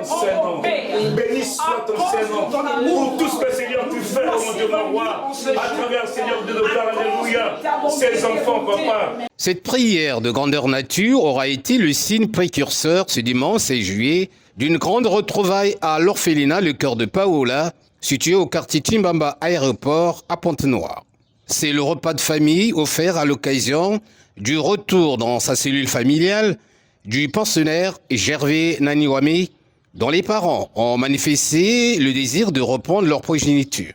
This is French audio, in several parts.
Saint-Nom. Béni soit ton Saint-Nom. Pour tout ce que Seigneur tu fais, mon Dieu, mon roi, à travers Seigneur de nos cœurs, alléluia, ces enfants, papa. Cette prière de grandeur nature aura été le signe précurseur ce dimanche 16 juillet d'une grande retrouvaille à l'orphelinat Le Cœur de Paola, situé au quartier Timbamba Aéroport à Pointe-Noire. C'est le repas de famille offert à l'occasion du retour dans sa cellule familiale du pensionnaire Gervais Naniwame, dont les parents ont manifesté le désir de reprendre leur progéniture.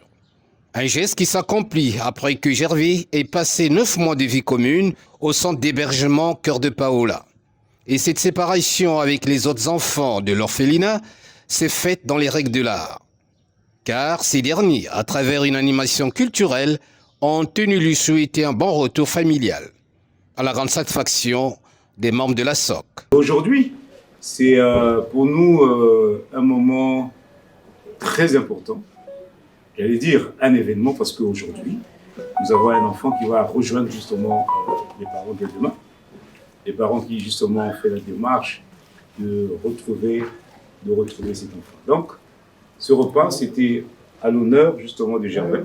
Un geste qui s'accomplit après que Gervais ait passé 9 mois de vie commune au centre d'hébergement Cœur de Paola. Et cette séparation avec les autres enfants de l'orphelinat s'est faite dans les règles de l'art. Car ces derniers, à travers une animation culturelle, ont tenu lui souhaiter un bon retour familial, à la grande satisfaction des membres de la SOC. Aujourd'hui, c'est pour nous un moment très important. J'allais dire un événement parce qu'aujourd'hui, nous avons un enfant qui va rejoindre justement les parents dès demain. Les parents qui justement ont fait la démarche de retrouver cet enfant. Donc, ce repas, c'était à l'honneur justement de Gervais.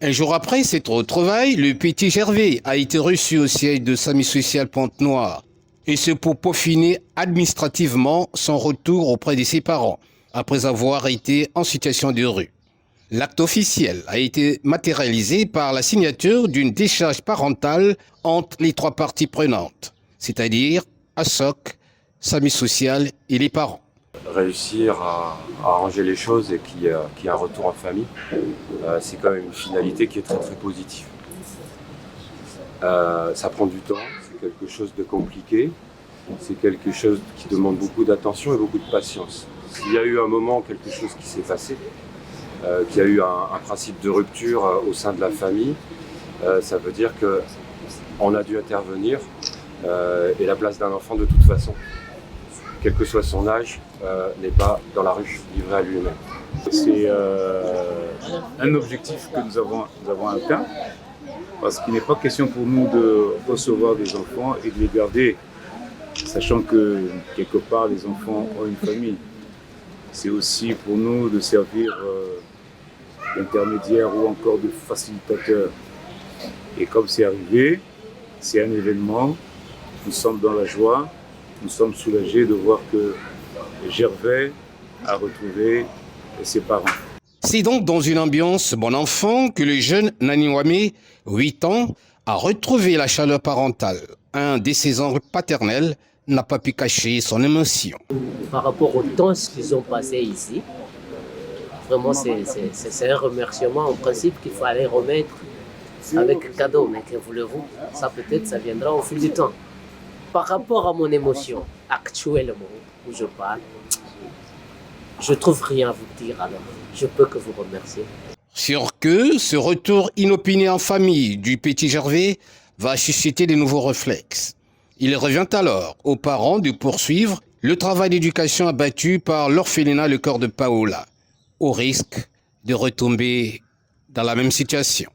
Un jour après cette retrouvaille, le petit Gervais a été reçu au siège de SAMU Social Pointe-Noire. Et c'est pour peaufiner administrativement son retour auprès de ses parents, après avoir été en situation de rue. L'acte officiel a été matérialisé par la signature d'une décharge parentale entre les 3 parties prenantes, c'est-à-dire ASOC, SAMU Social et les parents. Réussir à arranger les choses et qu'il y ait un retour en famille, c'est quand même une finalité qui est très très positive. Ça prend du temps, c'est quelque chose de compliqué, c'est quelque chose qui demande beaucoup d'attention et beaucoup de patience. S'il y a eu un moment, quelque chose qui s'est passé, qu'il y a eu un principe de rupture au sein de la famille, ça veut dire qu'on a dû intervenir et la place d'un enfant de toute façon, quel que soit son âge, n'est pas dans la rue, livré à lui-même. C'est un objectif que nous avons atteint, parce qu'il n'est pas question pour nous de recevoir des enfants et de les garder, sachant que quelque part les enfants ont une famille. C'est aussi pour nous de servir d'intermédiaire ou encore de facilitateur. Et comme c'est arrivé, c'est un événement, nous sommes dans la joie, nous sommes soulagés de voir que Gervais a retrouvé ses parents. C'est donc dans une ambiance bon enfant que le jeune Naniwame, 8 ans, a retrouvé la chaleur parentale. Un de ses oncles paternels n'a pas pu cacher son émotion. Par rapport au temps qu'ils ont passé ici, vraiment c'est un remerciement en principe qu'il fallait remettre avec cadeau. Mais que voulez-vous, ça peut-être ça viendra au fil du temps. Par rapport à mon émotion, actuellement où je parle, je trouve rien à vous dire, alors je peux que vous remercier. Sûr que ce retour inopiné en famille du petit Gervais va susciter de nouveaux réflexes. Il revient alors aux parents de poursuivre le travail d'éducation abattu par l'orphelinat Le Cœur de Paola, au risque de retomber dans la même situation.